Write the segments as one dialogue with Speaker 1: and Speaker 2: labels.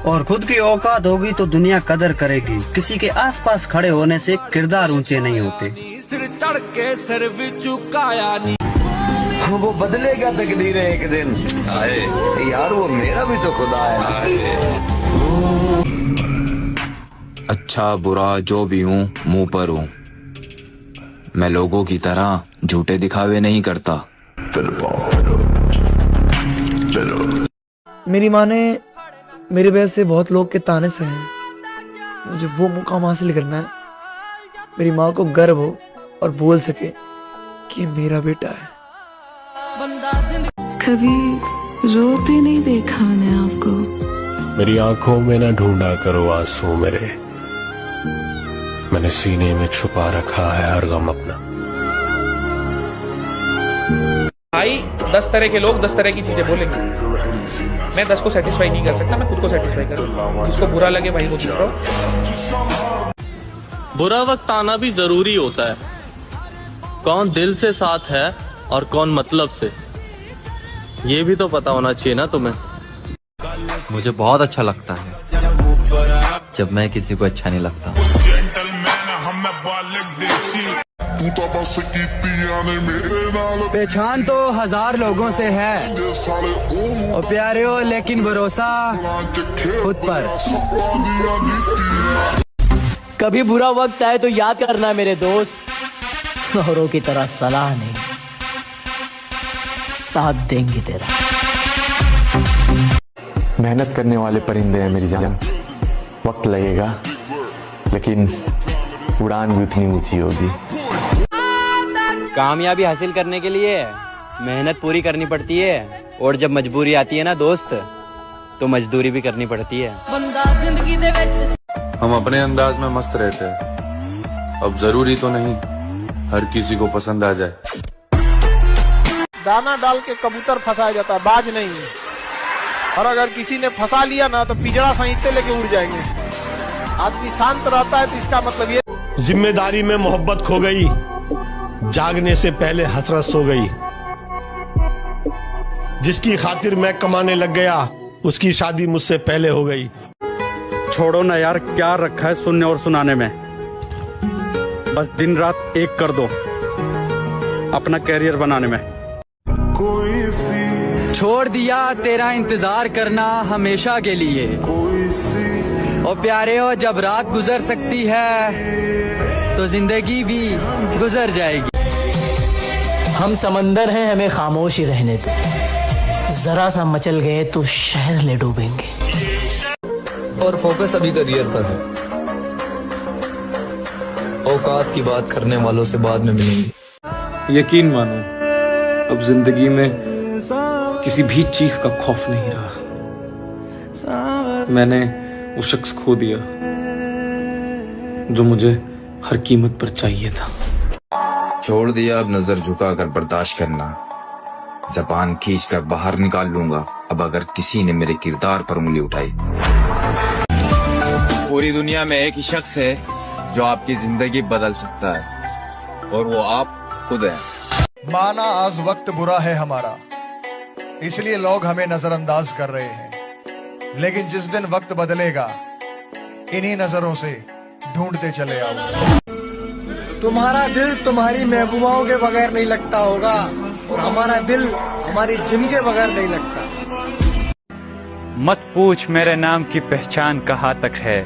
Speaker 1: और खुद की औकात होगी तो दुनिया कदर करेगी। किसी के आसपास खड़े होने से किरदार ऊंचे नहीं होते।
Speaker 2: सिर चढ़ के सिर भी चुकाया नहीं,
Speaker 3: वो बदलेगा तकदीरें एक दिन। आए यार वो मेरा भी तो खुदा है।
Speaker 4: अच्छा बुरा जो भी हूँ मुंह पर हूँ, मैं लोगों की तरह झूठे दिखावे नहीं करता।
Speaker 5: मेरी माँ ने मेरी वजह से बहुत लोग के ताने सहे हैं। मुझे वो मुकाम हासिल करना है, मेरी माँ को गर्व हो और बोल सके कि ये मेरा बेटा है।
Speaker 6: कभी रोते नहीं देखा मैंने आपको।
Speaker 7: मेरी आंखों में न ढूंढा करो आंसू मेरे, मैंने सीने में छुपा रखा है हर गम अपना।
Speaker 8: भाई 10 तरह के लोग 10 तरह की चीजें बोलेंगे। मैं 10 को सेटिस्फाई नहीं कर सकता, मैं खुद को सेटिस्फाई कर सकता हूँ। जिसको बुरा लगे भाई वो चुप रहो।
Speaker 9: बुरा वक्त आना भी जरूरी होता है। कौन दिल से साथ है और कौन मतलब से, ये भी तो पता होना चाहिए ना तुम्हें।
Speaker 10: मुझे बहुत अच्छा लगता है जब मैं किसी को अच्छा नहीं लगता।
Speaker 5: पहचान तो 1000 लोगों से है और प्यारे हो, लेकिन भरोसा खुद पर।
Speaker 11: कभी बुरा वक्त आए तो याद करना मेरे दोस्त, औरों की तरह सलाह नहीं, साथ देंगे तेरा।
Speaker 12: मेहनत करने वाले परिंदे हैं मेरी जान, वक्त लगेगा लेकिन उड़ान भी उतनी ऊंची होगी।
Speaker 13: कामयाबी हासिल करने के लिए मेहनत पूरी करनी पड़ती है, और जब मजबूरी आती है ना दोस्त, तो मजदूरी भी करनी पड़ती है।
Speaker 4: हम अपने अंदाज में मस्त रहते हैं, अब जरूरी तो नहीं हर किसी को पसंद आ जाए।
Speaker 14: दाना डाल के कबूतर फंसाया जाता है, बाज नहीं। और अगर किसी ने फंसा लिया ना तो पिजड़ा सहित लेके उड़ जाएंगे। आदमी शांत रहता है तो इसका मतलब ये।
Speaker 7: जिम्मेदारी में मोहब्बत खो गई, जागने से पहले हसरत सो गई। जिसकी खातिर मैं कमाने लग गया, उसकी शादी मुझसे पहले हो गई।
Speaker 15: छोड़ो ना यार, क्या रखा है सुनने और सुनाने में। बस दिन रात एक कर दो अपना कैरियर बनाने में।
Speaker 5: छोड़ दिया तेरा इंतजार करना हमेशा के लिए, और प्यारे हो जब रात गुजर सकती है तो जिंदगी भी गुजर जाएगी।
Speaker 11: हम समंदर हैं, हमें खामोश ही रहने दो, जरा सा मचल गए तो शहर ले डूबेंगे।
Speaker 10: और फोकस अभी करियर पर है, औकात की बात करने वालों से बाद में मिलेंगे।
Speaker 15: यकीन मानो अब जिंदगी में किसी भी चीज का खौफ नहीं रहा। मैंने वो शख्स खो दिया जो मुझे हर कीमत पर चाहिए था।
Speaker 4: छोड़ दिया अब नजर झुकाकर बर्दाश्त करना, ज़बान खींच कर बाहर निकाल लूंगा अब अगर किसी ने मेरे किरदार पर उंगली उठाई।
Speaker 16: पूरी दुनिया में एक ही शख्स है जो आपकी जिंदगी बदल सकता है, और वो आप खुद हैं।
Speaker 17: माना आज वक्त बुरा है हमारा, इसलिए लोग हमें नजरअंदाज कर रहे हैं, लेकिन जिस दिन वक्त बदलेगा इन्हीं नजरों से ढूंढते चले आओ।
Speaker 5: तुम्हारा दिल तुम्हारी महबूबाओं के बगैर नहीं लगता होगा, और हमारा दिल हमारी जिम के बगैर नहीं लगता।
Speaker 18: मत पूछ मेरे नाम की पहचान कहाँ तक है,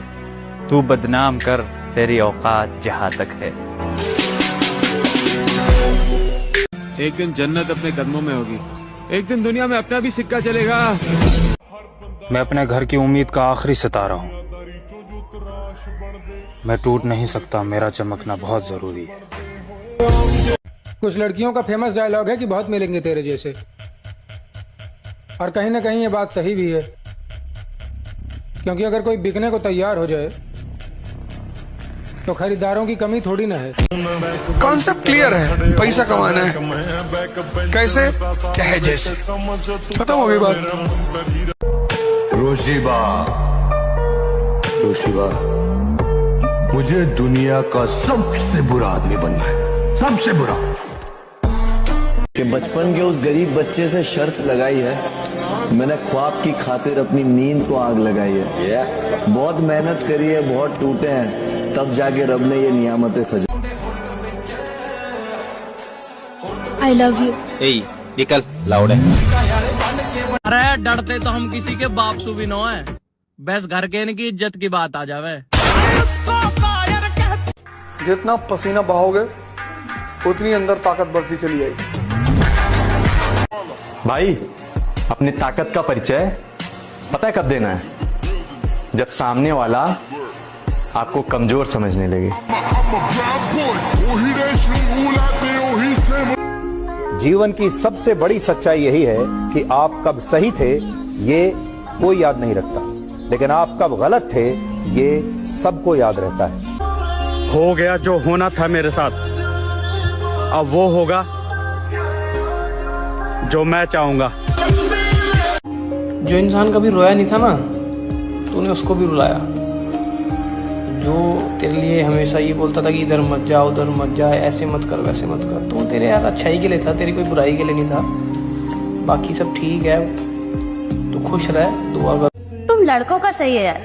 Speaker 18: तू बदनाम कर तेरी औकात जहाँ तक है।
Speaker 19: एक दिन जन्नत अपने कदमों में होगी, एक दिन दुनिया में अपना भी सिक्का चलेगा।
Speaker 7: मैं अपने घर की उम्मीद का आखिरी सितारा हूँ, मैं टूट नहीं सकता, मेरा चमकना बहुत जरूरी है।
Speaker 5: कुछ लड़कियों का फेमस डायलॉग है कि बहुत मिलेंगे तेरे जैसे, और कहीं ना कहीं ये बात सही भी है, क्योंकि अगर कोई बिकने को तैयार हो जाए तो खरीदारों की कमी थोड़ी ना है।
Speaker 20: कॉन्सेप्ट क्लियर है, पैसा कमाना है, कैसे चाहे जैसे, खत्म हो गई बात।
Speaker 12: रोशिबा, रोशिबा, मुझे दुनिया का सबसे बुरा आदमी बनना है, सबसे बुरा।
Speaker 13: कि बचपन के उस गरीब बच्चे से शर्त लगाई है
Speaker 21: मैंने ख्वाब की खातिर अपनी नींद को आग लगाई है। बहुत मेहनत करी है, बहुत टूटे हैं, तब जाके रब ने ये नियामतें सजा।
Speaker 22: I love you.
Speaker 13: निकल लाउड है।
Speaker 9: अरे डरते तो हम किसी के बाप से भी न है, बस घर के इनकी इज्जत की बात आ जावे।
Speaker 5: जितना पसीना बहाओगे उतनी अंदर ताकत बढ़ती चली जाएगी।
Speaker 12: भाई अपनी ताकत का परिचय पता है कब देना है? जब सामने वाला आपको कमजोर समझने लगे।
Speaker 23: जीवन की सबसे बड़ी सच्चाई यही है कि आप कब सही थे ये कोई याद नहीं रखता, लेकिन आप कब गलत थे ये सबको याद रहता है।
Speaker 15: हो गया जो होना था मेरे साथ, अब वो होगा जो मैं चाहूंगा।
Speaker 11: जो इंसान कभी रोया नहीं था ना, तूने उसको भी रुलाया। जो तेरे लिए हमेशा ये बोलता था कि इधर मत जा, उधर मत जा, ऐसे मत कर, वैसे मत कर, तो तेरे यार अच्छाई के लिए था, तेरी कोई बुराई के लिए नहीं था। बाकी सब ठीक है, तू खुश रह, दुआ कर।
Speaker 22: तुम लड़कों का सही है यार,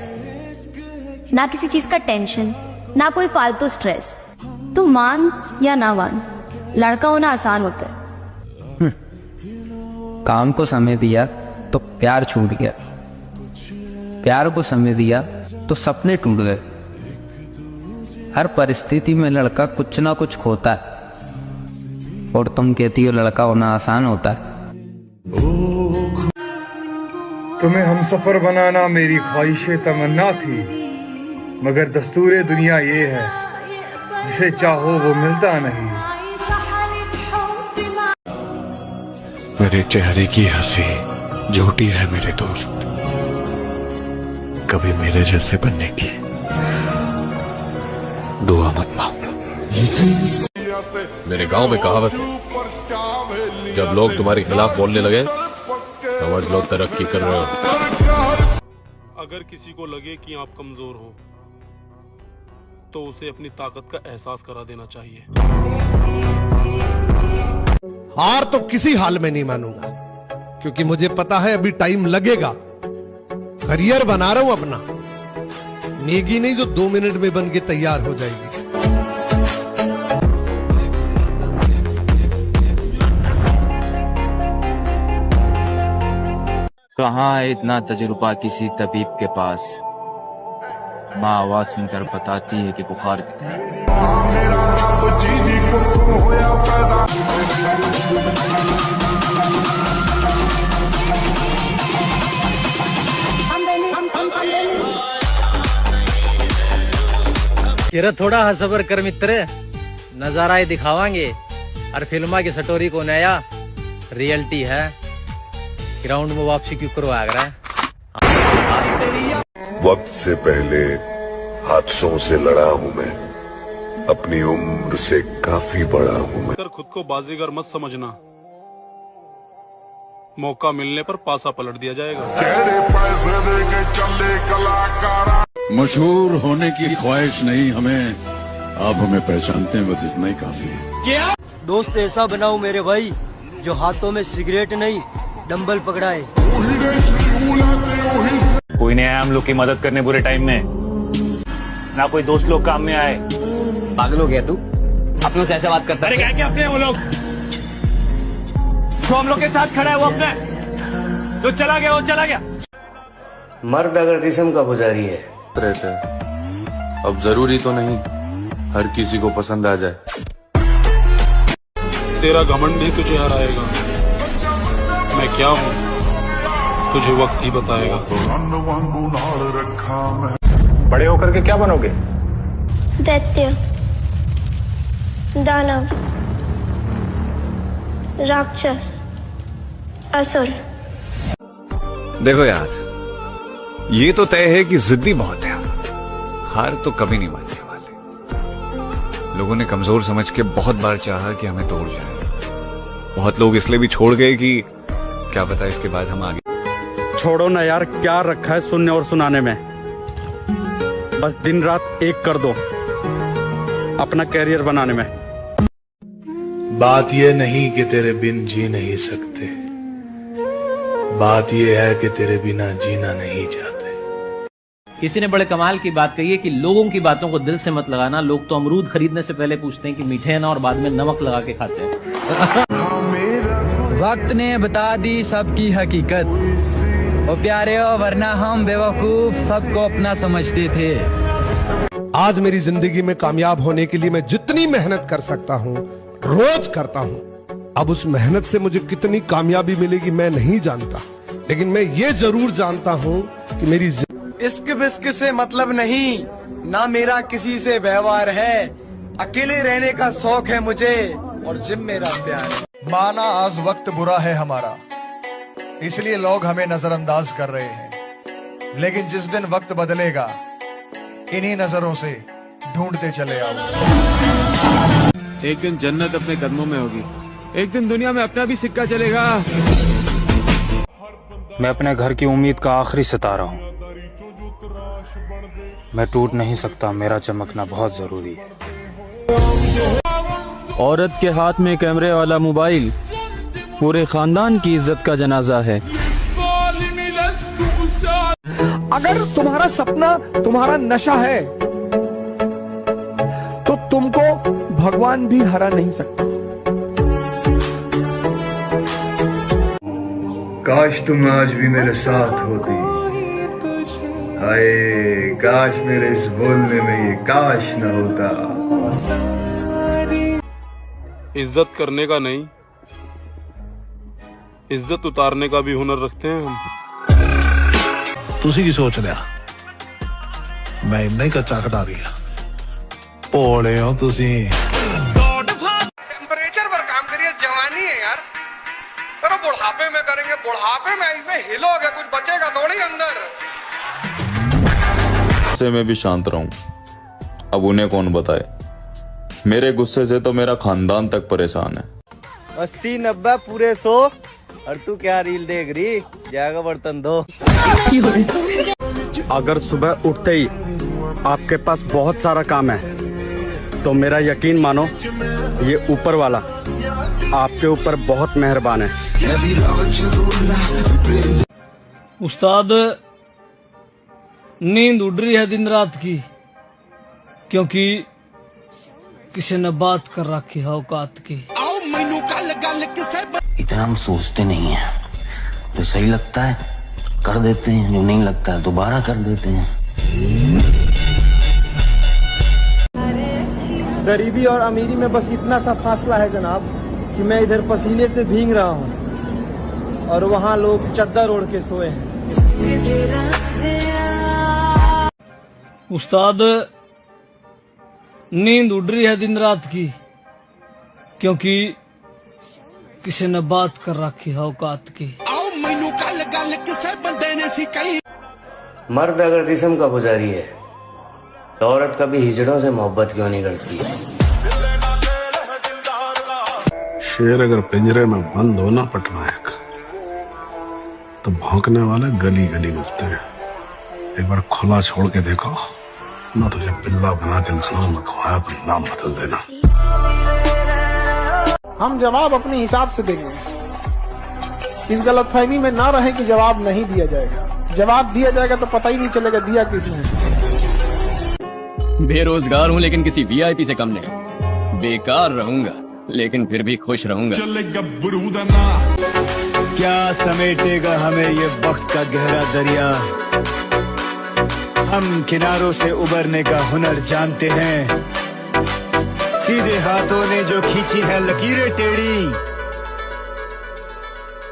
Speaker 22: ना किसी चीज का टेंशन, ना कोई फालतू स्ट्रेस। तू मान या ना मान, लड़का होना आसान होता है।
Speaker 24: काम को समय दिया तो प्यार छूट गया, प्यार को समय दिया तो सपने टूट गए। हर परिस्थिति में लड़का कुछ ना कुछ खोता है, और तुम कहती हो लड़का होना आसान होता है।
Speaker 5: तुम्हें हमसफर बनाना मेरी ख्वाहिश तमन्ना थी, मगर दस्तूरे दुनिया ये है जिसे चाहो वो मिलता नहीं।
Speaker 7: मेरे चेहरे की हंसी झूठी है मेरे दोस्त, कभी मेरे जैसे बनने की दुआ मत मांगना।
Speaker 25: मेरे गांव में कहावत है, जब लोग तुम्हारे खिलाफ बोलने लगे समझ लो तरक्की कर रहे हो।
Speaker 26: अगर किसी को लगे कि आप कमजोर हो तो उसे अपनी ताकत का एहसास करा देना चाहिए।
Speaker 14: हार तो किसी हाल में नहीं मानूंगा, क्योंकि मुझे पता है अभी टाइम लगेगा। करियर बना रहा हूं अपना, मैगी नहीं जो 2 मिनट में बन के तैयार हो जाएगी।
Speaker 4: कहाँ है इतना तजुर्बा किसी तबीब के पास, माँ आवाज सुनकर बताती है कि बुखार कितना है।
Speaker 27: तेरा थोड़ा हसबर कर मित्र, नजारा ही दिखावांगे और फिल्मा की स्टोरी को नया रियलिटी है। ग्राउंड में वापसी क्यों करवा रहा है?
Speaker 28: वक्त से पहले हादसों से लड़ा हूँ मैं, अपनी उम्र से काफी बड़ा हूँ मैं।
Speaker 26: खुद को बाजीगर मत समझना, मौका मिलने पर पासा पलट दिया जाएगा।
Speaker 29: मशहूर होने की ख्वाहिश नहीं हमें, आप हमें पहचानते हैं, बस इतना ही काफी है।
Speaker 30: क्या? दोस्त ऐसा बनाओ मेरे भाई जो हाथों में सिगरेट नहीं डंबल पकड़ाए।
Speaker 18: कोई नहीं आया हम लोग की मदद करने बुरे टाइम में, ना कोई दोस्त लोग काम में आए।
Speaker 24: पागल हो गया तू? अपनों से ऐसे बात करता है?
Speaker 18: अरे क्या अपने वो लोग तो हम लोग के साथ खड़ा है, वो अपने जो चला गया वो चला गया।
Speaker 13: मर्द अगर जिस्म का पुजारी है
Speaker 25: रहता है, अब जरूरी तो नहीं हर किसी को पसंद आ जाए।
Speaker 26: तेरा घमंड ही तुझे हराएगा, मैं क्या हूँ तुझे वक्त ही बताएगा।
Speaker 18: बड़े होकर के क्या बनोगे?
Speaker 22: दैत्य, दानव, राक्षस, असुर।
Speaker 31: देखो यार, ये तो तय है कि जिद्दी बहुत है, हार तो कभी नहीं मानने वाले। लोगों ने कमजोर समझ के बहुत बार चाहा कि हमें तोड़ जाए, बहुत लोग इसलिए भी छोड़ गए कि क्या पता इसके बाद हम आगे।
Speaker 15: छोड़ो ना यार, क्या रखा है सुनने और सुनाने में, बस दिन रात एक कर दो अपना कैरियर बनाने में।
Speaker 32: बात ये नहीं कि तेरे बिन जी नहीं सकते,
Speaker 1: बात यह है कि तेरे बिना जीना नहीं चाहते।
Speaker 2: किसी ने बड़े कमाल की बात कही है कि लोगों की बातों को दिल से मत लगाना। लोग तो अमरूद खरीदने से पहले पूछते हैं कि मीठे हैं ना, और बाद में नमक लगा के खाते हैं।
Speaker 24: वक्त ने बता दी सबकी हकीकत, ओ प्यारे हो, वरना हम बेवकूफ सबको अपना समझते थे।
Speaker 14: आज मेरी जिंदगी में कामयाब होने के लिए मैं जितनी मेहनत कर सकता हूँ रोज करता हूँ। अब उस मेहनत से मुझे कितनी कामयाबी मिलेगी मैं नहीं जानता, लेकिन मैं ये जरूर जानता हूँ कि मेरी
Speaker 3: इश्क बिस्क से मतलब नहीं, ना मेरा किसी से व्यवहार है। अकेले रहने का शौक है मुझे और जिम मेरा प्यार है।
Speaker 6: माना आज वक्त बुरा है हमारा, इसलिए लोग हमें नजरअंदाज कर रहे हैं, लेकिन जिस दिन वक्त बदलेगा इन्हीं नजरों से ढूंढते चले आओ।
Speaker 8: एक दिन जन्नत अपने कदमों में होगी, एक दिन दुनिया में अपना भी सिक्का चलेगा।
Speaker 10: मैं अपने घर की उम्मीद का आखिरी सितारा हूँ। मैं टूट नहीं सकता, मेरा चमकना बहुत जरूरी है।
Speaker 16: औरत के हाथ में कैमरे वाला मोबाइल पूरे खानदान की इज्जत का जनाजा है।
Speaker 3: अगर तुम्हारा सपना तुम्हारा नशा है तो तुमको भगवान भी हरा नहीं सकता।
Speaker 6: काश तुम आज भी मेरे साथ होती, हाय काश मेरे इस बोलने में ये काश न होता।
Speaker 26: इज्जत करने का नहीं, इज्जत उतारने का भी हुनर रखते हैं हम।
Speaker 17: तुसी की सोच लिया मैं इन्ना ही कच्चा कटा दिया। भोले हो तुसी।
Speaker 3: टेम्परेचर पर काम करिए, जवानी है यार। करो बुढ़ापे में करेंगे, बुढ़ापे में ऐसे हिलोगे कुछ बचेगा थोड़ी अंदर।
Speaker 19: से मैं भी शांत रहूं, अब उन्हें कौन बताए। मेरे गुस्से से तो मेरा खानदान तक परेशान है।
Speaker 13: 80-90 पूरे 100 और तू क्या रील देख रही, जाएगा बर्तन धो।
Speaker 15: अगर सुबह उठते ही आपके पास बहुत सारा काम है तो मेरा यकीन मानो ये ऊपर वाला आपके ऊपर बहुत मेहरबान है।
Speaker 27: उस्ताद नींद उड़ रही है दिन रात की, क्योंकि किसी ने बात कर रखी है औकात की।
Speaker 20: इतना हम सोचते नहीं है, जो सही लगता है कर देते हैं, जो नहीं लगता है दोबारा कर देते हैं।
Speaker 3: गरीबी और अमीरी में बस इतना सा फासला है जनाब कि मैं इधर पसीने से भीग रहा हूँ और वहाँ लोग चद्दर ओढ़ के सोए हैं।
Speaker 27: उस्ताद नींद उड़ रही है दिन रात की, क्योंकि किसी ने बात कर रखी है औकात की।
Speaker 20: मर्द अगर जिस्म का पुजारी है तो औरत कभी हिजड़ों से मोहब्बत क्यों नहीं करती।
Speaker 17: शेर अगर पिंजरे में बंद हो ना पटनायक, तो भौंकने वाले गली गली मिलते हैं। एक बार खुला छोड़ के देखो ना, तुझे बिल्ला बना के लखनऊ में खवाया तो नाम बदल देना।
Speaker 3: हम जवाब अपने हिसाब से देंगे, इस गलतफहमी में ना रहे कि जवाब नहीं दिया जाएगा। जवाब दिया जाएगा तो पता ही नहीं चलेगा दिया किसने।
Speaker 21: बेरोजगार हूँ लेकिन किसी वीआईपी से कम नहीं। बेकार रहूंगा लेकिन फिर भी खुश रहूंगा।
Speaker 31: क्या समेटेगा हमें ये वक्त का गहरा दरिया, हम किनारों से उबरने का हुनर जानते हैं। सीधे हाथों ने जो खींची है लकीरें टेढ़ी,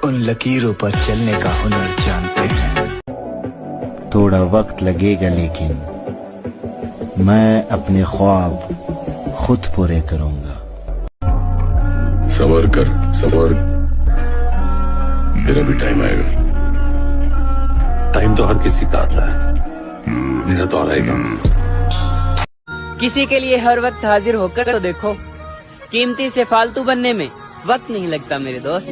Speaker 31: उन लकीरों पर चलने का हुनर जानते हैं।
Speaker 32: थोड़ा वक्त लगेगा लेकिन मैं अपने ख्वाब खुद पूरे करूंगा।
Speaker 29: सबर कर सबर, मेरा भी टाइम आएगा।
Speaker 17: टाइम तो हर किसी का आता है, मेरा तो आ रहेगा।
Speaker 33: किसी के लिए हर वक्त हाजिर होकर तो देखो, कीमती से फालतू बनने में वक्त नहीं लगता मेरे दोस्त।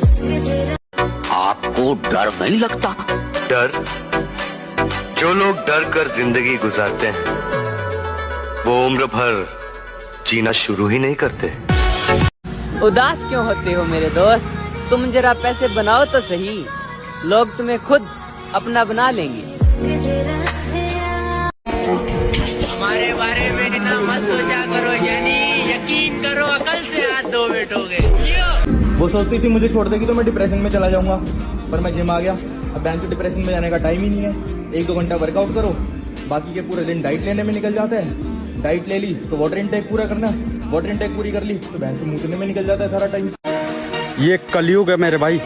Speaker 31: आपको डर नहीं लगता? डर? जो लोग डर कर जिंदगी गुजारते हैं वो उम्र भर जीना शुरू ही नहीं करते।
Speaker 33: उदास क्यों होते हो मेरे दोस्त, तुम जरा पैसे बनाओ तो सही। लोग तुम्हें खुद अपना बना लेंगे।
Speaker 1: हमारे बारे में ना मत सोचा करो, यानी यकीन करो अकल से हाथ धो बैठोगे।
Speaker 4: वो सोचती थी मुझे छोड़ देगी तो मैं डिप्रेशन में चला जाऊंगा, पर मैं जिम आ गया। अब बैंक तो डिप्रेशन में जाने का टाइम ही नहीं है। 1-2 घंटा वर्कआउट करो, बाकी के पूरे दिन डाइट लेने में निकल जाते हैं। डाइट ले ली तो वाटर इनटेक पूरा करना, वाटर इनटेक पूरी कर ली तो बैंक मूतने में निकल जाता है सारा टाइम।
Speaker 15: ये कलयुग है मेरे भाई,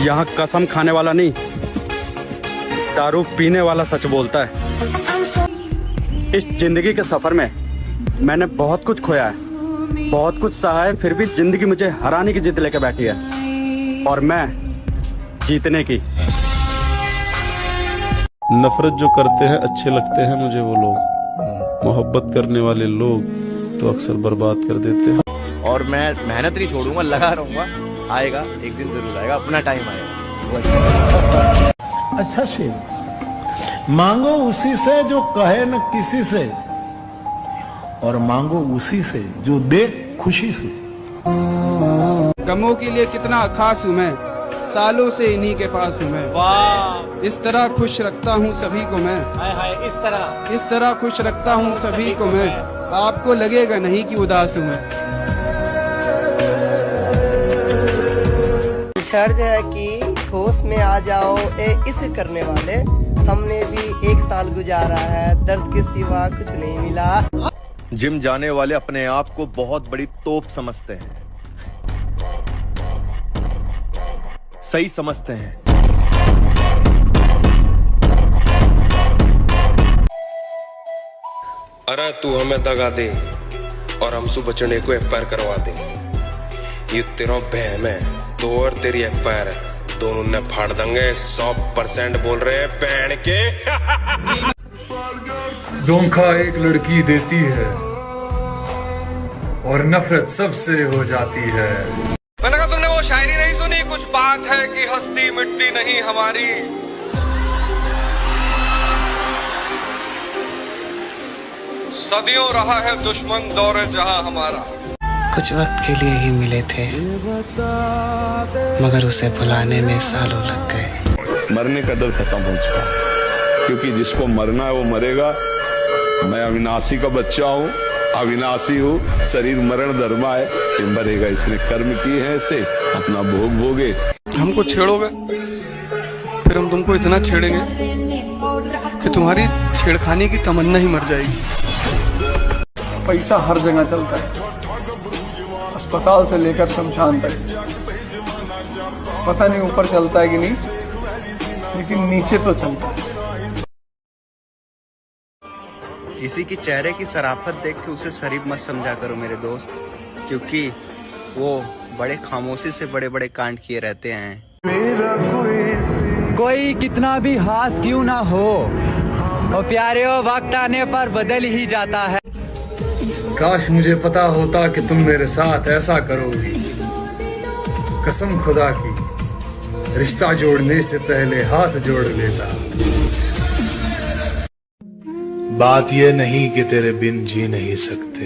Speaker 15: यहाँ कसम खाने वाला नहीं, दारू पीने वाला सच बोलता है। इस जिंदगी के सफर में मैंने बहुत कुछ खोया है, बहुत कुछ सहा है, फिर भी जिंदगी मुझे हराने की जिद लेके बैठी है और मैं जीतने की।
Speaker 26: नफरत जो करते हैं अच्छे लगते हैं मुझे वो लोग, मोहब्बत करने वाले लोग तो अक्सर बर्बाद कर देते हैं।
Speaker 13: और मैं मेहनत नहीं छोड़ूंगा, लगा रहूंगा, आएगा एक दिन जरूर आएगा, अपना टाइम आएगा।
Speaker 5: अच्छा शेर, मांगो उसी से जो कहे न किसी से, और मांगो उसी से जो दे खुशी से।
Speaker 7: गमों के लिए कितना खास हूँ मैं, सालों से इन्हीं के पास हूँ मैं। वाह, इस तरह खुश रखता हूँ सभी को मैं। हाय हाय, इस तरह खुश रखता हूँ सभी को मैं, आपको लगेगा नहीं कि उदास हूँ मैं।
Speaker 9: शर्त है कि होश में आ जाओ ए इस करने वाले, हमने भी 1 साल गुजारा है, दर्द के सिवा कुछ नहीं मिला।
Speaker 11: जिम जाने वाले अपने आप को बहुत बड़ी तोप समझते हैं, सही समझते हैं।
Speaker 12: अरे तू हमें दगा दे और हम सुबचने को एफआईआर करवा दे। ये तेरा बहम है तो और तेरी एफआईआर है, दोनों ने फाड़ देंगे। 100% बोल रहे हैं बहन के।
Speaker 18: धोखा एक लड़की देती है और नफरत सबसे हो जाती है।
Speaker 12: मैंने कहा तुमने वो शायरी नहीं सुनी, कुछ बात है कि हस्ती मिट्टी नहीं हमारी। सदियों रहा है दुश्मन दौरे जहां हमारा।
Speaker 22: कुछ वक्त के लिए ही मिले थे, मगर उसे भुलाने में सालों लग गए।
Speaker 17: मरने का डर खत्म हो चुका, क्योंकि जिसको मरना है वो मरेगा। मैं अविनाशी का बच्चा हूँ, अविनाशी हूँ, शरीर मरण धर्मा है, ये मरेगा। इसने कर्म किए हैं, इसे अपना भोग भोगे।
Speaker 12: हमको छेड़ोगे फिर हम तुमको इतना छेड़ेंगे कि तुम्हारी छेड़खानी की तमन्ना ही मर जाएगी।
Speaker 7: पैसा हर जगह चलता है, अस्पताल से लेकर शमशान तक। पता नहीं ऊपर चलता है कि नहीं, लेकिन नीचे तो चलता है।
Speaker 13: किसी के चेहरे की शराफत देख के उसे शरीफ मत समझा करो मेरे दोस्त, क्योंकि वो बड़े खामोशी से बड़े बड़े कांड किए रहते हैं।
Speaker 24: कोई कितना भी हास क्यों ना हो, वो प्यारे हो वक्त आने पर बदल ही जाता है।
Speaker 18: काश मुझे पता होता कि तुम मेरे साथ ऐसा करोगी। कसम खुदा की, रिश्ता जोड़ने से पहले हाथ जोड़ लेता। बात ये नहीं कि तेरे बिन जी नहीं सकते,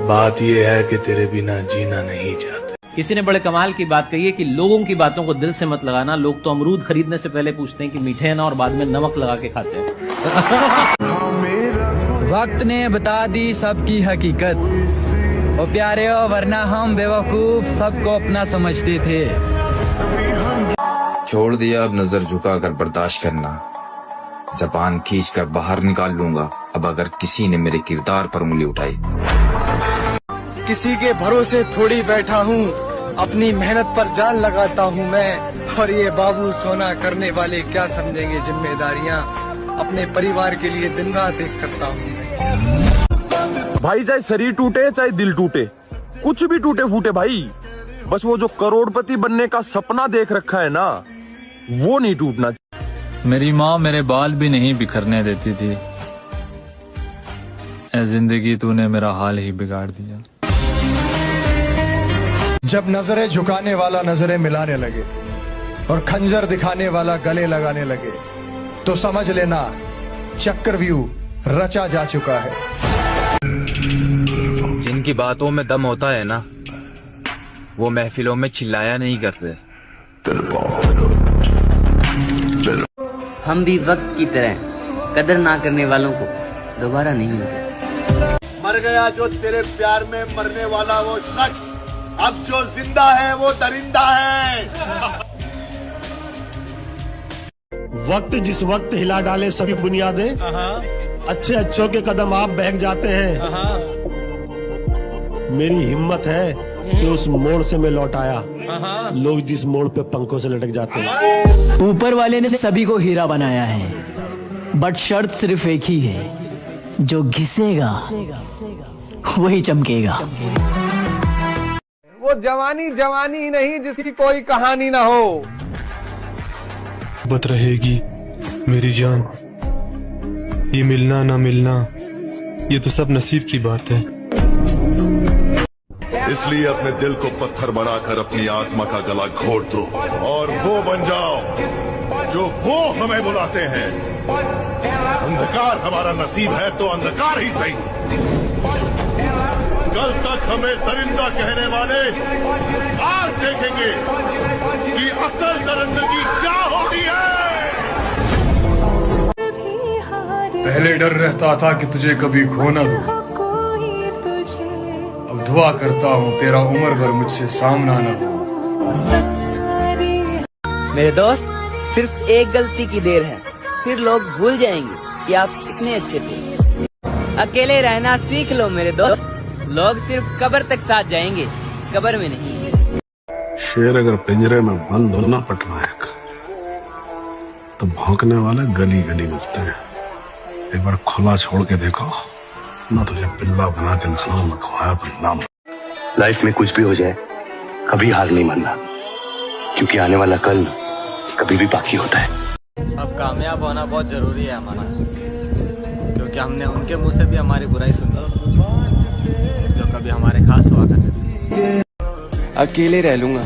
Speaker 18: बात ये है कि तेरे बिना जीना नहीं चाहते।
Speaker 2: किसी ने बड़े कमाल की बात कही है कि लोगों की बातों को दिल से मत लगाना। लोग तो अमरूद खरीदने से पहले पूछते हैं कि मीठे हैं ना, और बाद में नमक लगा के खाते हैं।
Speaker 24: वक्त ने बता दी सबकी हकीकत, वो प्यारे हो वरना हम बेवकूफ सबको अपना समझते थे।
Speaker 23: छोड़ दिया अब नजर झुका कर बर्दाश्त करना, जबान खींच कर बाहर निकाल लूंगा अब अगर किसी ने मेरे किरदार पर उंगली उठाई।
Speaker 3: किसी के भरोसे थोड़ी बैठा हूँ, अपनी मेहनत पर जान लगाता हूँ मैं। और ये बाबू सोना करने वाले क्या समझेंगे जिम्मेदारियाँ, अपने परिवार के लिए दिन रात एक करता हूँ।
Speaker 25: भाई चाहे शरीर टूटे चाहे दिल टूटे, कुछ भी टूटे फूटे भाई, बस वो जो करोड़पति बनने का सपना देख रखा है ना, वो नहीं टूटना।
Speaker 16: मेरी माँ मेरे बाल भी नहीं बिखरने देती थी, ऐ जिंदगी तूने मेरा हाल ही बिगाड़ दिया।
Speaker 6: जब नजरें झुकाने वाला नजरें मिलाने लगे और खंजर दिखाने वाला गले लगाने लगे, तो समझ लेना चक्रव्यूह रचा जा चुका है।
Speaker 23: जिनकी बातों में दम होता है ना, वो महफिलों में चिल्लाया नहीं करते।
Speaker 8: हम भी वक्त की तरह कदर ना करने वालों को दोबारा नहीं मिलते।
Speaker 10: मर गया जो तेरे प्यार में मरने वाला वो शख्स, अब जो जिंदा है वो दरिंदा है।
Speaker 5: वक्त जिस वक्त हिला डाले सभी बुनियादें, अच्छे अच्छों के कदम आप बहक जाते हैं। मेरी हिम्मत है कि उस मोड़ से मैं लौट आया, लोग जिस मोड़ पे पंखों से लटक जाते हैं।
Speaker 14: ऊपर वाले ने सभी को हीरा बनाया है, बट शर्त सिर्फ एक ही है, जो घिसेगा वही चमकेगा।
Speaker 19: वो जवानी जवानी नहीं जिसकी कोई कहानी ना हो।
Speaker 20: बत रहेगी मेरी जान, ये मिलना ना मिलना ये तो सब नसीब की बात है।
Speaker 10: इसलिए अपने दिल को पत्थर बनाकर अपनी आत्मा का गला घोट दो और वो बन जाओ जो वो हमें बुलाते हैं। अंधकार हमारा नसीब है तो अंधकार ही सही। कल तक हमें दरिंदा कहने वाले आज देखेंगे कि असल दरिंदगी क्या होती है।
Speaker 18: पहले डर रहता था कि तुझे कभी खो ना दूं, अब दुआ करता हूँ तेरा उम्र भर मुझसे सामना न हो।
Speaker 8: मेरे दोस्त, सिर्फ एक गलती की देर है, फिर लोग भूल जाएंगे कि आप कितने अच्छे थे। अकेले रहना सीख लो मेरे दोस्त, लोग सिर्फ कब्र तक साथ जाएंगे, कब्र में नहीं।
Speaker 17: शेर अगर पिंजरे में बंद हो ना पटनायक, तो भौंकने वाले गली गली मिलते हैं। एक बार खुला छोड़ के देखो ना, तुझे पिल्ला बना के नस्लों में खवाया तो नाम।
Speaker 21: लाइफ में कुछ भी हो जाए कभी हार नहीं मानना, क्योंकि आने वाला कल कभी भी बाकी होता है।
Speaker 27: अब कामयाब होना बहुत जरूरी है हमारा, क्योंकि हमने उनके मुंह से भी हमारी बुराई सुनी जो कभी हमारे खास हुआ करते थे।
Speaker 28: अकेले रह लूंगा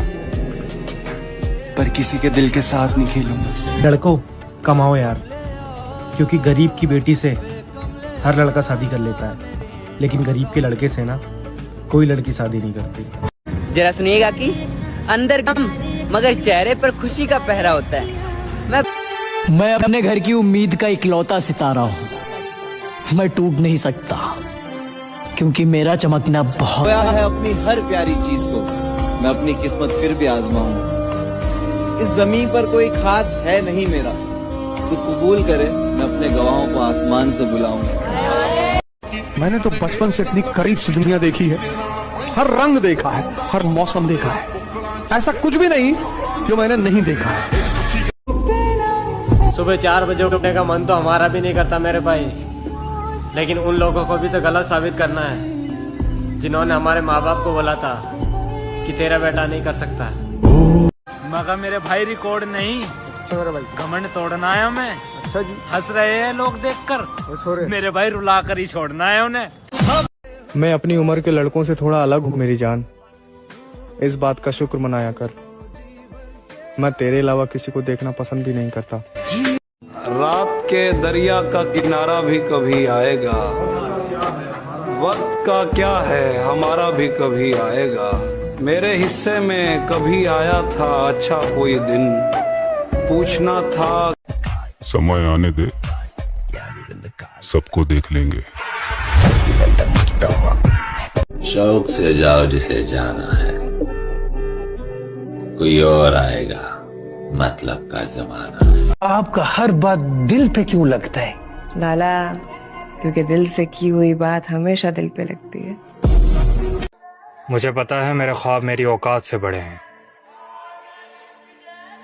Speaker 28: पर किसी के दिल के साथ नहीं खेलूंगा।
Speaker 29: लड़कों कमाओ यार, क्योंकि गरीब की बेटी से हर लड़का शादी कर लेता है, लेकिन गरीब के लड़के से ना कोई लड़की शादी नहीं करती।
Speaker 8: जरा सुनिएगा कि अंदर गम मगर चेहरे पर खुशी का पहरा होता है।
Speaker 14: मैं अपने घर की उम्मीद का इकलौता सितारा हूँ, मैं टूट नहीं सकता, क्योंकि मेरा चमकना बहुत
Speaker 30: है। अपनी हर प्यारी चीज को मैं अपनी किस्मत फिर भी आजमाऊंगा। इस जमीन पर कोई खास है नहीं मेरा, तू कबूल करे मैं अपने गवाहों को आसमान से बुलाऊंगा।
Speaker 25: मैंने तो बचपन से इतनी करीब से दुनिया देखी है, हर रंग देखा है, हर मौसम देखा है, ऐसा कुछ भी नहीं जो मैंने नहीं देखा है।
Speaker 19: सुबह 4 बजे उठने का मन तो हमारा भी नहीं करता मेरे भाई, लेकिन उन लोगों को भी तो गलत साबित करना है जिन्होंने हमारे माँ बाप को बोला था कि तेरा बेटा नहीं कर सकता।
Speaker 1: मगर मेरे भाई रिकॉर्ड नहीं, घमंड तोड़ना है हमें। अच्छा जी, हंस रहे हैं लोग देखकर, मेरे भाई रुला कर ही छोड़ना है उन्हें।
Speaker 19: मैं अपनी उम्र के लड़कों से थोड़ा अलग हूँ मेरी जान, इस बात का शुक्र मनाया कर। मैं तेरे अलावा किसी को देखना पसंद भी नहीं करता।
Speaker 31: रात के दरिया का किनारा भी कभी आएगा, वक्त का क्या है हमारा भी कभी आएगा। मेरे हिस्से में कभी आया था अच्छा कोई दिन, पूछना था।
Speaker 32: समय आने दे, सबको देख लेंगे।
Speaker 33: शौक से जाओ जिसे जाना है, कोई और आएगा मतलब का जमाना।
Speaker 34: आपका हर बात दिल पे क्यों लगता है?
Speaker 35: लाला, क्योंकि दिल से की हुई बात हमेशा दिल पे लगती है।
Speaker 36: मुझे पता है मेरे ख्वाब मेरी औकात से बड़े हैं,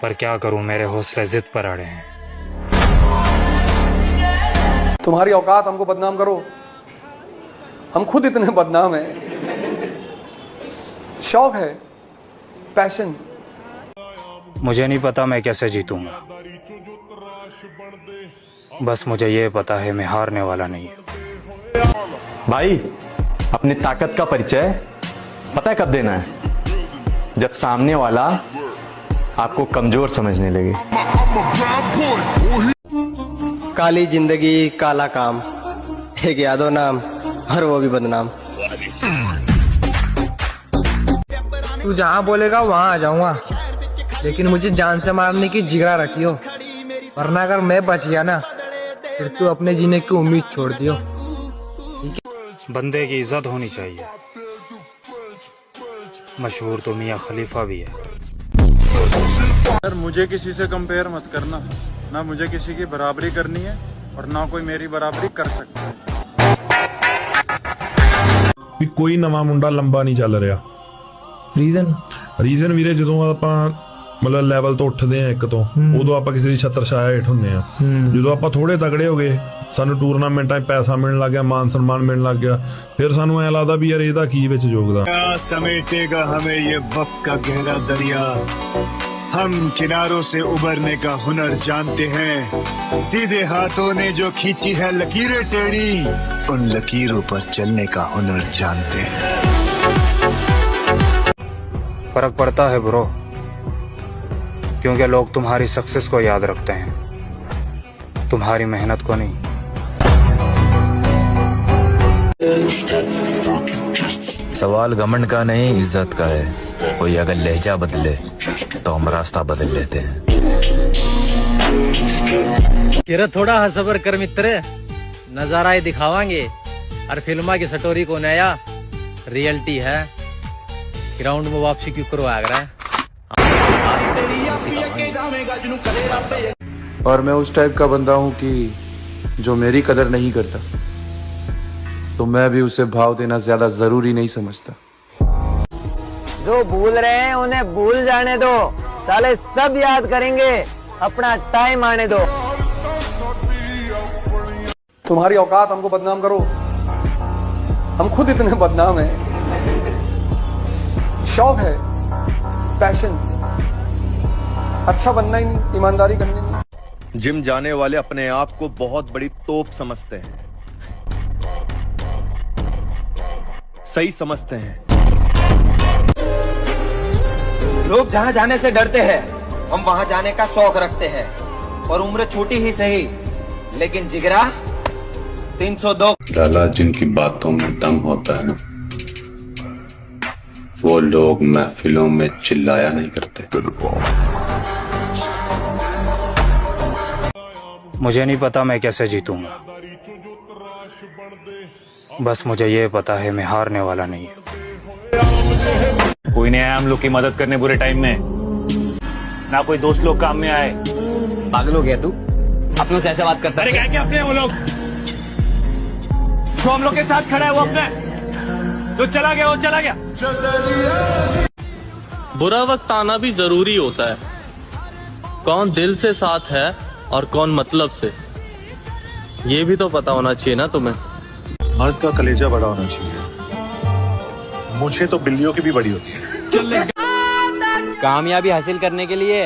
Speaker 36: पर क्या करूं मेरे हौसले जिद पर अड़े हैं।
Speaker 19: तुम्हारी औकात हमको बदनाम करो, हम खुद इतने बदनाम हैं। शौक है, पैशन।
Speaker 36: मुझे नहीं पता मैं कैसे जीतूंगा, बस मुझे ये पता है मैं हारने वाला नहीं हूं।
Speaker 25: भाई, अपनी ताकत का परिचय पता है कब देना है? जब सामने वाला आपको कमजोर समझने लगे।
Speaker 9: काली जिंदगी काला काम, एक यादव नाम और वो भी बदनाम।
Speaker 19: तू जहाँ बोलेगा वहाँ आ जाऊंगा, लेकिन मुझे जान से मारने की जिगरा रखियो।
Speaker 2: वरना अगर मैं बच गया ना फिर तू अपने जीने की उम्मीद छोड़ दियो।
Speaker 36: बंदे की इज्जत होनी चाहिए। मशहूर तो मियाँ खलीफा भी है।
Speaker 3: यार मुझे किसी से कंपेयर मत करना, ना मुझे किसी की बराबरी करनी है और ना कोई मेरी बराबरी कर सकता है।
Speaker 25: ਵੀ ਕੋਈ ਨਵਾਂ ਮੁੰਡਾ ਲੰਬਾ ਨਹੀਂ ਚੱਲ ਰਿਹਾ। ਰੀਜ਼ਨ ਵੀਰੇ ਜਦੋਂ ਆਪਾਂ ਮਤਲਬ ਲੈਵਲ ਤੋਂ ਉੱਠਦੇ ਆ ਇੱਕ ਤੋਂ ਉਦੋਂ ਆਪਾਂ ਕਿਸੇ ਦੀ ਛੱਤਰ ਛਾਇਆ ਹੇਠ ਹੁੰਦੇ ਆ। ਜਦੋਂ ਆਪਾਂ ਥੋੜੇ ਤਗੜੇ ਹੋ ਗਏ ਸਾਨੂੰ ਟੂਰਨਾਮੈਂਟਾਂ 'ਚ ਪੈਸਾ ਮਿਲਣ ਲੱਗ ਗਿਆ, ਮਾਨ ਸਨਮਾਨ ਮਿਲਣ ਲੱਗ ਗਿਆ, ਫਿਰ ਸਾਨੂੰ ਐ ਲੱਗਦਾ ਵੀ ਯਾਰ ਇਹਦਾ ਕੀ ਵਿੱਚ ਯੋਗਦਾਨ।
Speaker 4: समेटेगा हमें ये वक्त का गहरा दरिया, हम किनारों से उबरने का हुनर जानते हैं, सीधे हाथों ने जो खींची है लकीरें टेढ़ी, उन लकीरों पर चलने का हुनर जानते हैं।
Speaker 36: फर्क पड़ता है ब्रो, क्योंकि लोग तुम्हारी सक्सेस को याद रखते हैं, तुम्हारी मेहनत को नहीं।
Speaker 5: सवाल घमंड का नहीं, इज्जत का है। कोई अगर लहजा बदले तो हम रास्ता बदल लेते हैं।
Speaker 6: किरा थोड़ा हसबर कर मित्र, नजारा ही दिखावांगे और फिल्मा की स्टोरी को नया रियलिटी है। ग्राउंड में वापसी क्यों करो आगरा।
Speaker 31: और मैं उस टाइप का बंदा हूँ कि जो मेरी कदर नहीं करता तो मैं भी उसे भाव देना ज्यादा जरूरी नहीं समझता।
Speaker 8: जो भूल रहे हैं उन्हें भूल जाने दो, साले सब याद करेंगे, अपना टाइम आने दो।
Speaker 31: तुम्हारी औकात हमको बदनाम करो, हम खुद इतने बदनाम हैं। शौक है, पैशन, अच्छा बनना ही नहीं, ईमानदारी करनी नहीं।
Speaker 7: जिम जाने वाले अपने आप को बहुत बड़ी तोप समझते हैं, सही समझते हैं।
Speaker 30: लोग जहाँ जाने से डरते हैं, हम वहाँ जाने का शौक रखते हैं। और उम्र छोटी ही सही, लेकिन जिगरा 302।
Speaker 21: लाला, जिनकी बातों में दम होता है ना, वो लोग महफिलों में चिल्लाया नहीं करते।
Speaker 36: मुझे नहीं पता मैं कैसे जीतूंगा, बस मुझे ये पता है मैं हारने वाला नहीं हूँ।
Speaker 11: कोई नहीं आया हम लोग की मदद करने बुरे टाइम में, ना कोई दोस्त लोग काम में आए।
Speaker 8: पागल हो गया तू, अपनों से ऐसे बात करता है?
Speaker 11: अरे क्या अपने वो लोग जो हम लोग के साथ खड़ा है वो अपने, जो चला गया वो चला गया।
Speaker 12: बुरा वक्त आना भी जरूरी होता है। कौन दिल से साथ है और कौन मतलब से, ये भी तो पता होना चाहिए ना तुम्हें।
Speaker 10: मर्द का कलेजा बड़ा होना चाहिए, मुझे तो बिल्लियों की भी बड़ी होती है।
Speaker 30: कामयाबी हासिल करने के लिए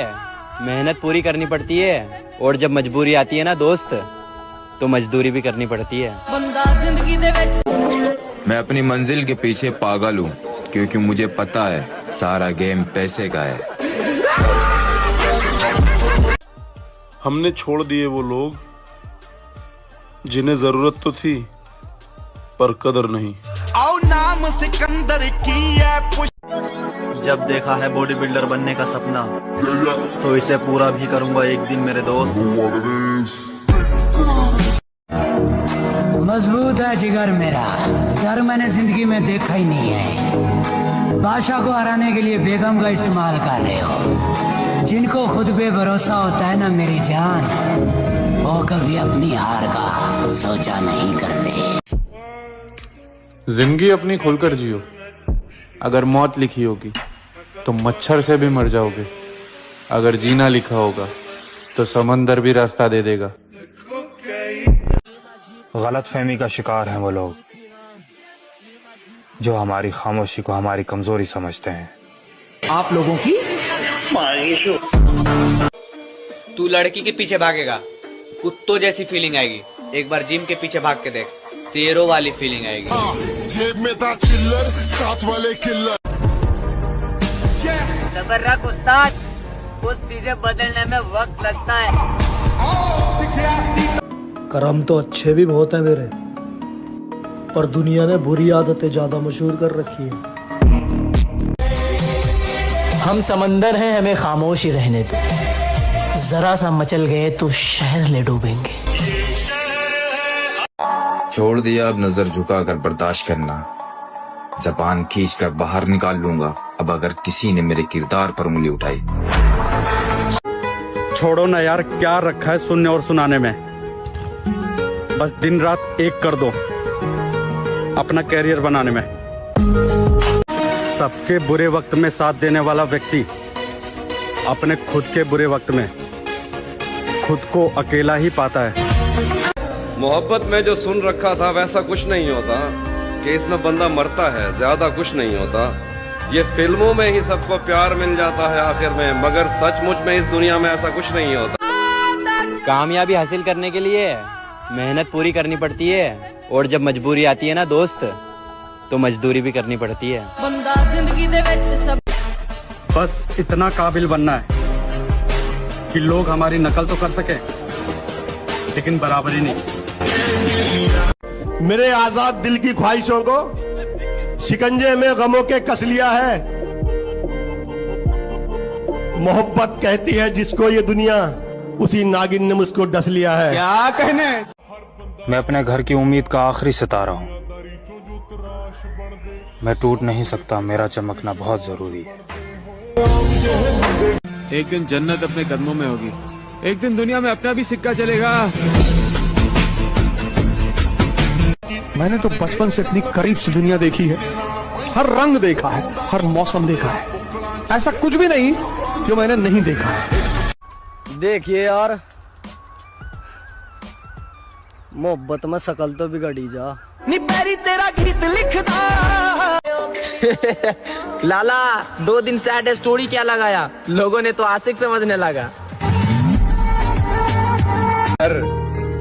Speaker 30: मेहनत पूरी करनी पड़ती है, और जब मजबूरी आती है ना दोस्त, तो मजदूरी भी करनी पड़ती है।
Speaker 5: मैं अपनी मंजिल के पीछे पागल हूँ, क्योंकि मुझे पता है सारा गेम पैसे का है।
Speaker 25: हमने छोड़ दिए वो लोग जिन्हें जरूरत तो थी पर कदर नहीं।
Speaker 4: आओ नाम सिकंदर की है।
Speaker 7: जब देखा है बॉडी बिल्डर बनने का सपना, तो इसे पूरा भी करूंगा एक दिन मेरे दोस्त।
Speaker 14: मजबूत है जिगर मेरा, डर मैंने जिंदगी में देखा ही नहीं है। बादशाह को हराने के लिए बेगम का इस्तेमाल कर रहे हो। जिनको खुद पे भरोसा होता है ना मेरी जान, वो कभी अपनी हार का सोचा नहीं करते।
Speaker 31: जिंदगी अपनी खुलकर जियो। अगर मौत लिखी होगी तो मच्छर से भी मर जाओगे, अगर जीना लिखा होगा तो समंदर भी रास्ता दे देगा।
Speaker 36: गलतफहमी का शिकार हैं वो लोग जो हमारी खामोशी को हमारी कमजोरी समझते हैं।
Speaker 14: आप लोगों की
Speaker 30: तू लड़की के पीछे भागेगा, कुत्तों जैसी फीलिंग आएगी। एक बार जिम के पीछे भाग के देख, शेरों वाली फीलिंग आएगी।
Speaker 10: जेब में था चिल्लर, साथ वाले किल्लर।
Speaker 8: सबर रख उस्ताद, कुछ चीजें बदलने में वक्त लगता है।
Speaker 13: कर्म तो अच्छे भी बहुत है मेरे, पर दुनिया ने बुरी आदतें ज्यादा मशहूर कर रखी है।
Speaker 14: हम समंदर हैं, हमें खामोश ही रहने दो। जरा सा मचल गए तो शहर ले डूबेंगे।
Speaker 5: छोड़ दिया अब नजर झुका कर बर्दाश्त करना, जबान खींच कर बाहर निकाल लूंगा अब अगर किसी ने मेरे किरदार पर उंगली उठाई।
Speaker 1: छोड़ो ना यार, क्या रखा है सुनने और सुनाने में। बस दिन रात एक कर दो अपना कैरियर बनाने में। सबके बुरे वक्त में साथ देने वाला व्यक्ति अपने खुद के बुरे वक्त में खुद को अकेला ही पाता है।
Speaker 15: मोहब्बत में जो सुन रखा था वैसा कुछ नहीं होता कि इसमें बंदा मरता है, ज्यादा कुछ नहीं होता। ये फिल्मों में ही सबको प्यार मिल जाता है आखिर में, मगर सचमुच में इस दुनिया में ऐसा कुछ नहीं होता।
Speaker 7: कामयाबी हासिल करने के लिए मेहनत पूरी करनी पड़ती है, और जब मजबूरी आती है ना दोस्त, तो मजदूरी भी करनी पड़ती है।
Speaker 16: बंदा जिंदगी दे विच सब
Speaker 1: बस इतना काबिल बनना है कि लोग हमारी नकल तो कर सके लेकिन बराबरी नहीं।
Speaker 17: मेरे आजाद दिल की ख्वाहिशों को शिकंजे में गमों के कस लिया है। मोहब्बत कहती है जिसको ये दुनिया, उसी नागिन ने मुझको डस लिया है। क्या कहने?
Speaker 36: मैं अपने घर की उम्मीद का आखिरी सितारा हूँ। मैं टूट नहीं सकता, मेरा चमकना बहुत जरूरी है।
Speaker 18: एक दिन जन्नत अपने कदमों में होगी, एक दिन दुनिया में अपना भी सिक्का चलेगा।
Speaker 17: मैंने तो बचपन से इतनी करीब से दुनिया देखी है, हर रंग देखा है, हर मौसम देखा है, ऐसा कुछ भी नहीं जो मैंने नहीं देखा है।
Speaker 9: देखिए यार, मोहब्बत में शकल तो बिगड़ी जा। नी पैरी तेरा गीत लिखदा
Speaker 8: लाला 2 दिन सैड स्टोरी क्या लगाया, लोगों ने तो आशिक समझने लगा।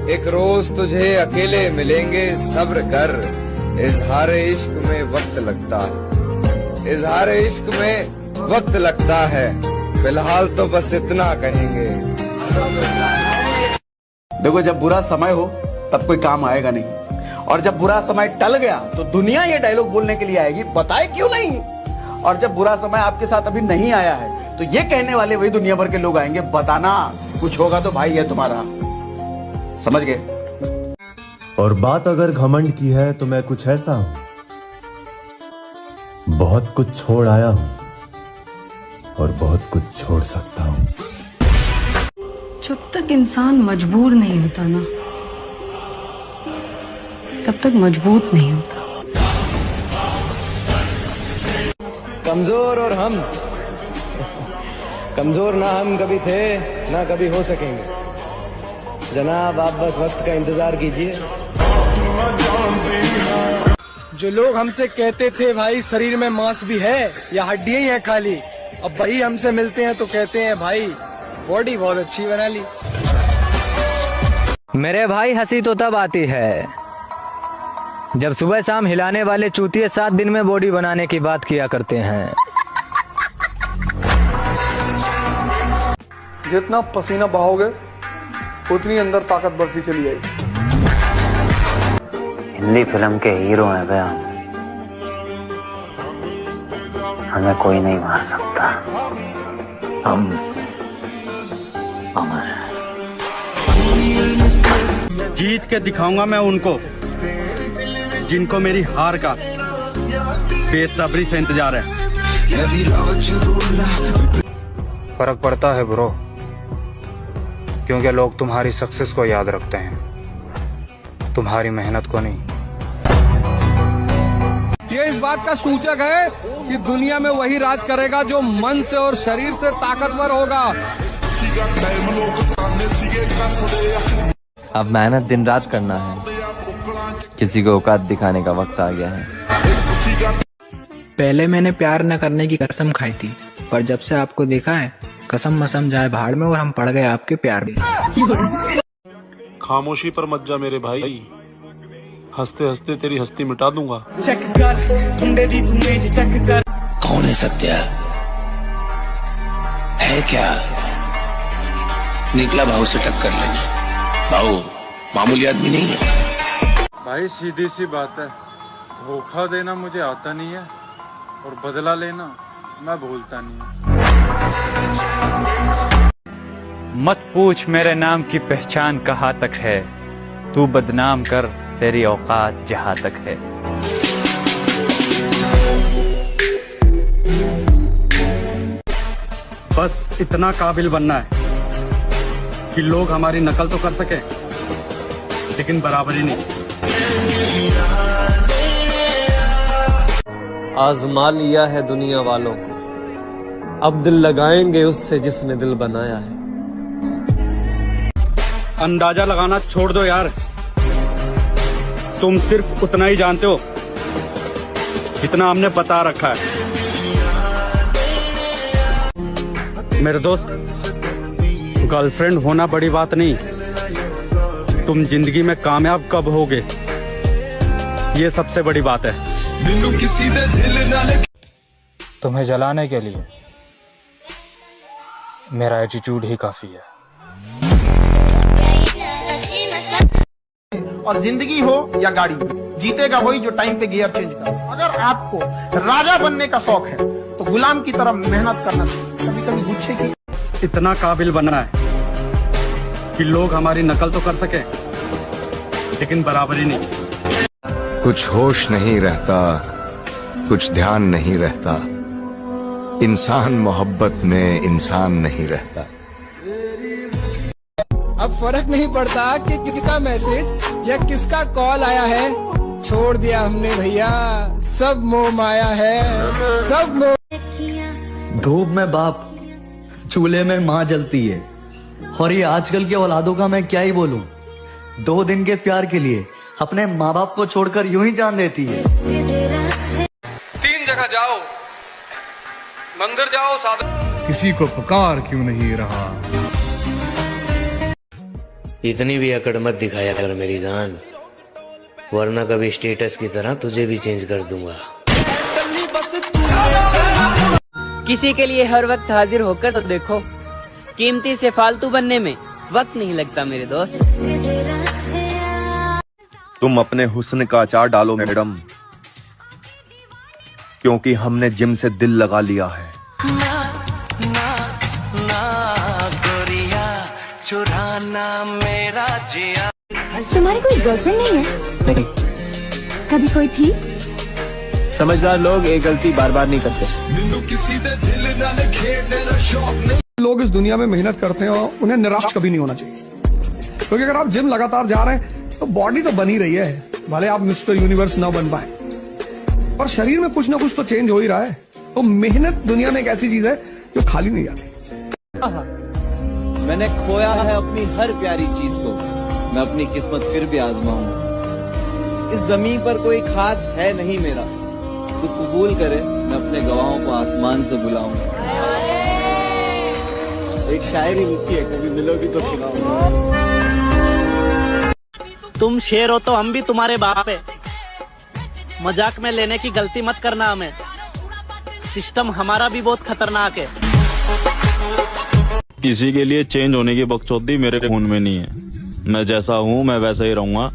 Speaker 21: एक रोज तुझे अकेले मिलेंगे, सब्र कर, इजहार इश्क में वक्त लगता है, इजहार इश्क में वक्त लगता है, फिलहाल तो बस इतना कहेंगे।
Speaker 20: देखो, जब बुरा समय हो तब कोई काम आएगा नहीं, और जब बुरा समय टल गया तो दुनिया ये डायलॉग बोलने के लिए आएगी, बताए क्यों नहीं। और जब बुरा समय आपके साथ अभी नहीं आया है तो ये कहने वाले वही दुनिया भर के लोग आएंगे, बताना कुछ होगा तो भाई है तुम्हारा, समझ गए।
Speaker 22: और बात अगर घमंड की है तो मैं कुछ ऐसा हूं, बहुत कुछ छोड़ आया हूं और बहुत कुछ छोड़ सकता हूं।
Speaker 35: जब तक इंसान मजबूर नहीं होता ना, तब तक मजबूत नहीं होता।
Speaker 6: कमजोर और हम, कमजोर ना हम कभी थे ना कभी हो सकेंगे। जनाब आप बस वक्त का इंतजार कीजिए।
Speaker 13: जो लोग हमसे कहते थे भाई शरीर में मांस भी है या हड्डियां ही है खाली, अब वही हमसे मिलते हैं तो कहते हैं भाई बॉडी बहुत अच्छी बना ली।
Speaker 6: मेरे भाई हंसी तो तब आती है जब सुबह शाम हिलाने वाले चूतिए 7 दिन में बॉडी बनाने की बात किया करते हैं।
Speaker 23: जितना पसीना बहाओगे उतनी अंदर ताकत बढ़ती चली जाएगी।
Speaker 24: हिंदी फिल्म के हीरो हैं भैया, हमें कोई नहीं मार सकता, हम अमर हैं।
Speaker 1: जीत के दिखाऊंगा मैं उनको जिनको मेरी हार का बेसब्री से इंतजार है।
Speaker 36: फर्क पड़ता है ब्रो, क्योंकि लोग तुम्हारी सक्सेस को याद रखते हैं, तुम्हारी मेहनत को नहीं।
Speaker 17: ये इस बात का सूचक है कि दुनिया में वही राज करेगा जो मन से और शरीर से ताकतवर होगा।
Speaker 26: अब मेहनत दिन रात करना है, किसी को औकात दिखाने का वक्त आ गया है।
Speaker 2: पहले मैंने प्यार न करने की कसम खाई थी, पर जब से आपको देखा है कसम मसम जाए भाड़ में और हम पड़ गए आपके प्यार में।
Speaker 25: खामोशी पर मत जा मेरे भाई, हंसते हंसते तेरी हस्ती मिटा दूंगा।
Speaker 17: चेक कर मुंडे दी तू मेज चेक कर।
Speaker 20: कौन है सत्या? है क्या? निकला भाव से टक्कर लेने। भाव मामूली आदमी नहीं है
Speaker 3: भाई, सीधी सी बात है, धोखा देना मुझे आता नहीं है और बदला लेना मैं भूलता नहीं।
Speaker 4: मत पूछ मेरे नाम की पहचान कहाँ तक है, तू बदनाम कर तेरी औकात जहाँ तक है।
Speaker 1: बस इतना काबिल बनना है कि लोग हमारी नकल तो कर सके लेकिन बराबरी नहीं।
Speaker 5: आजमा लिया है दुनिया वालों को, अब दिल लगाएंगे उससे जिसने दिल बनाया है।
Speaker 1: अंदाजा लगाना छोड़ दो यार, तुम सिर्फ उतना ही जानते हो जितना हमने बता रखा है। मेरे दोस्त, गर्लफ्रेंड होना बड़ी बात नहीं, तुम जिंदगी में कामयाब कब होगे ये सबसे बड़ी बात है।
Speaker 36: तुम्हें जलाने के लिए मेरा एटीट्यूड ही काफी है।
Speaker 10: और जिंदगी हो या गाड़ी, जीतेगा वही जो टाइम पे गियर चेंज कर। अगर आपको राजा बनने का शौक है तो गुलाम की तरह मेहनत करना चाहिए। कभी कभी गुच्छे की
Speaker 1: इतना काबिल बनना है कि लोग हमारी नकल तो कर सके लेकिन बराबरी नहीं।
Speaker 11: कुछ होश नहीं रहता, कुछ ध्यान नहीं रहता, इंसान मोहब्बत में इंसान नहीं रहता।
Speaker 13: अब फर्क नहीं पड़ता कि किसका मैसेज या किसका कॉल आया है, छोड़ दिया हमने भैया, सब मोह माया है, सब मोह।
Speaker 12: धूप में बाप, चूल्हे में माँ जलती है, और ये आजकल के औलादों का मैं क्या ही बोलूं। 2 दिन के प्यार के लिए अपने माँ बाप को छोड़कर यूं ही जान देती है।
Speaker 17: 3 जगह जाओ, मंदिर जाओ, साधु।
Speaker 36: किसी को पुकार क्यों नहीं रहा।
Speaker 14: इतनी भी अकड़ मत दिखाया कर मेरी जान, वरना कभी स्टेटस की तरह तुझे भी चेंज कर दूंगा।
Speaker 8: किसी के लिए हर वक्त हाजिर होकर तो देखो, कीमती से फालतू बनने में वक्त नहीं लगता मेरे दोस्त।
Speaker 22: तुम अपने हुस्न का अचार डालो मैडम, क्योंकि हमने जिम से दिल लगा लिया है।
Speaker 15: चुराना मेरा जिया।
Speaker 19: तुम्हारी कोई गर्लफ्रेंड नहीं है?
Speaker 14: नहीं।
Speaker 19: कभी कोई थी?
Speaker 14: समझदार लोग एक गलती बार बार नहीं करते।
Speaker 17: लोग इस दुनिया में मेहनत करते हैं और उन्हें निराश कभी नहीं होना चाहिए, क्योंकि अगर आप जिम लगातार जा रहे हैं तो बॉडी तो बनी रही है, भले आप मिस्टर यूनिवर्स ना बन पाए, पर शरीर में कुछ ना कुछ तो चेंज हो ही रहा है। तो मेहनत दुनिया में एक ऐसी चीज है जो खाली नहीं जाती।
Speaker 14: मैंने खोया है अपनी हर प्यारी चीज को, मैं अपनी किस्मत फिर भी आजमाऊं। इस जमीन पर कोई खास है नहीं मेरा, तू कबूल करे मैं अपने गवाहों को आसमान से बुलाऊं। एक शायरी लिखी है, कभी मिलोगी तो सुनाऊंगा।
Speaker 27: तुम शेर हो तो हम भी तुम्हारे बाप है, मजाक में लेने की गलती मत करना हमें, सिस्टम हमारा भी बहुत खतरनाक है।
Speaker 28: किसी के लिए चेंज होने की बकचोदी मेरे खून में नहीं है, मैं जैसा हूँ मैं वैसा ही रहूंगा।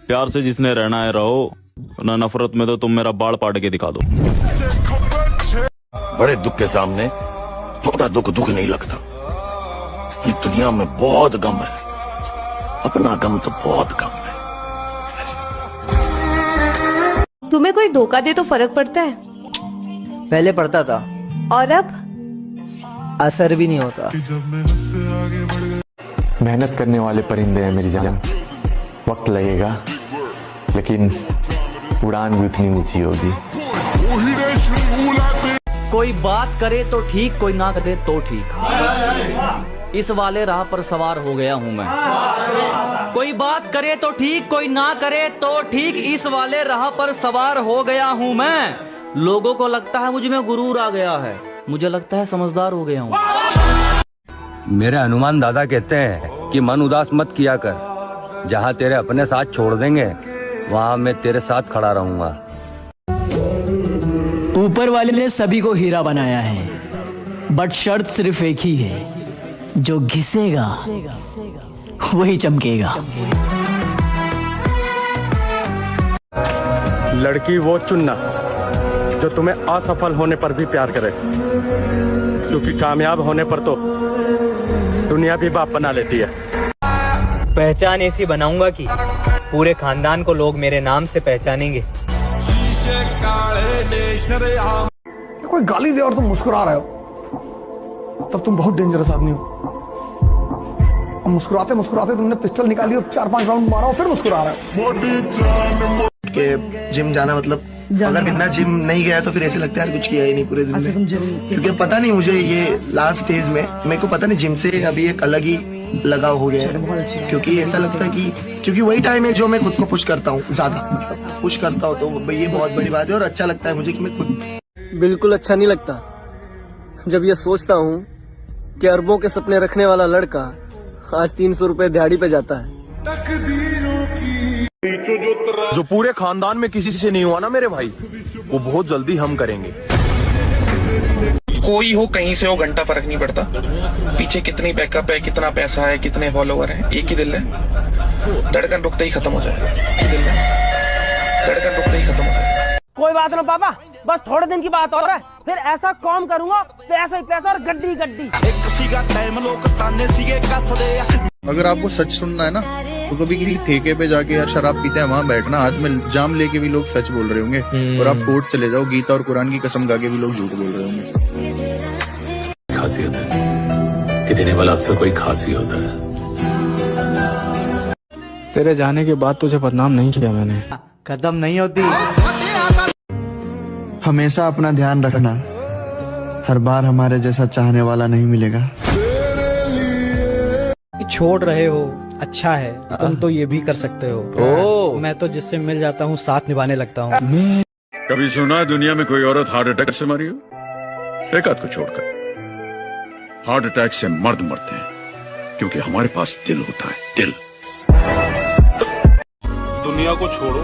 Speaker 28: प्यार से जिसने रहना है रहो, ना नफरत में तो तुम मेरा बाल पाट के दिखा दो।
Speaker 22: बड़े दुख के सामने छोटा दुख दुख नहीं लगता। ये दुनिया में बहुत गम है, अपना गम तो बहुत कम है।
Speaker 35: तुम्हें कोई धोखा दे तो फर्क पड़ता है?
Speaker 12: पहले पड़ता था,
Speaker 35: और अब
Speaker 12: असर भी नहीं होता।
Speaker 29: मेहनत करने वाले परिंदे हैं मेरी जान, वक्त लगेगा लेकिन उड़ान भी उतनी ऊंची होगी।
Speaker 30: कोई बात करे तो ठीक, कोई ना करे तो ठीक, इस वाले राह पर सवार हो गया हूँ मैं। कोई बात करे तो ठीक, कोई ना करे तो ठीक, इस वाले राह पर सवार हो गया हूँ मैं। लोगों को लगता है मुझ में गुरूर आ गया है, मुझे लगता है समझदार हो गया हूँ।
Speaker 31: मेरे हनुमान दादा कहते हैं कि मन उदास मत किया कर, जहाँ तेरे अपने साथ छोड़ देंगे वहाँ मैं तेरे साथ खड़ा रहूंगा।
Speaker 32: ऊपर वाले ने सभी को हीरा बनाया है, बट शर्त सिर्फ एक ही है, जो घिसेगा वही चमकेगा।
Speaker 1: लड़की वो चुनना जो तुम्हें असफल होने पर भी प्यार करे, क्योंकि कामयाब होने पर तो दुनिया भी बाप बना लेती है।
Speaker 2: पहचान ऐसी बनाऊंगा कि पूरे खानदान को लोग मेरे नाम से पहचानेंगे।
Speaker 17: कोई गाली दे और तुम मुस्कुरा रहे हो तब तुम बहुत डेंजरस आदमी हो। और मुस्कुराते मुस्कुराते तुमने पिस्टल निकाली और 4-5 राउंड मारा और फिर मुस्कुरा रहे हो।
Speaker 3: के जिम जाना मतलब अगर बिना जिम नहीं गया तो फिर ऐसे लगता है यार कुछ किया ही नहीं पूरे दिन में। क्योंकि पता नहीं मुझे ये लास्ट स्टेज में मेरे को पता नहीं जिम से अभी एक अलग ही लगाव हो गया है। क्योंकि ऐसा लगता है कि क्योंकि वही टाइम है जो मैं खुद को पुश करता हूँ, ज्यादा मतलब पुश करता हूँ, तो ये बहुत बड़ी बात है और अच्छा लगता है मुझे कि मैं खुद।
Speaker 5: बिल्कुल अच्छा नहीं लगता जब ये सोचता हूँ कि अरबों के सपने रखने वाला लड़का आज 300 रुपए दिहाड़ी पे जाता है।
Speaker 4: जो पूरे खानदान में किसी से नहीं हुआ ना मेरे भाई, वो बहुत जल्दी हम करेंगे।
Speaker 6: कोई हो कहीं से हो घंटा फर्क नहीं पड़ता, पीछे कितनी बैकअप है, कितना पैसा है, कितने फॉलोवर हैं, एक ही दिल है, धड़कन रुकते ही खत्म हो जाएगा। दिल है, धड़कन रुकते ही खत्म हो जाएगा।
Speaker 7: कोई बात ना पापा, बस थोड़े दिन की बात और है, फिर ऐसा काम करूंगा पैसा ही पैसा और गड्डी गड्डी।
Speaker 9: अगर आपको सच सुनना है ना तो कभी किसी ठेके पे जाके या शराब पीते हैं वहाँ बैठना, हाथ में जाम लेके भी लोग सच बोल रहे होंगे, और आप कोर्ट चले जाओ गीता और कुरान की कसम गा के भी लोग झूठ बोल रहे होंगे।
Speaker 22: खासियत है कि देने वाला अक्सर कोई खास ही होता है।
Speaker 36: तेरे जाने के बाद तुझे बदनाम नहीं किया मैंने।
Speaker 32: खत्म नहीं होती।
Speaker 3: हमेशा अपना ध्यान रखना, हर बार हमारे जैसा चाहने वाला नहीं मिलेगा।
Speaker 32: छोड़ रहे हो अच्छा है, तुम तो ये भी कर सकते हो। मैं तो जिससे मिल जाता हूँ साथ निभाने लगता हूँ।
Speaker 16: कभी सुना दुनिया में कोई औरत हार्ट अटैक से मरी हो? एक आध को छोड़कर। हार्ट अटैक से मर्द मरते हैं क्योंकि हमारे पास दिल होता है, दिल।
Speaker 18: दुनिया को छोड़ो,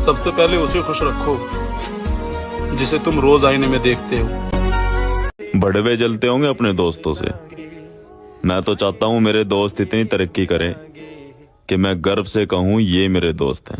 Speaker 18: सबसे पहले उसे खुश रखो जिसे तुम रोज आईने में देखते हो।
Speaker 28: बड़वे जलते होंगे अपने दोस्तों से। मैं तो चाहता हूँ मेरे दोस्त इतनी तरक्की करें कि मैं गर्व से कहूँ ये मेरे दोस्त हैं।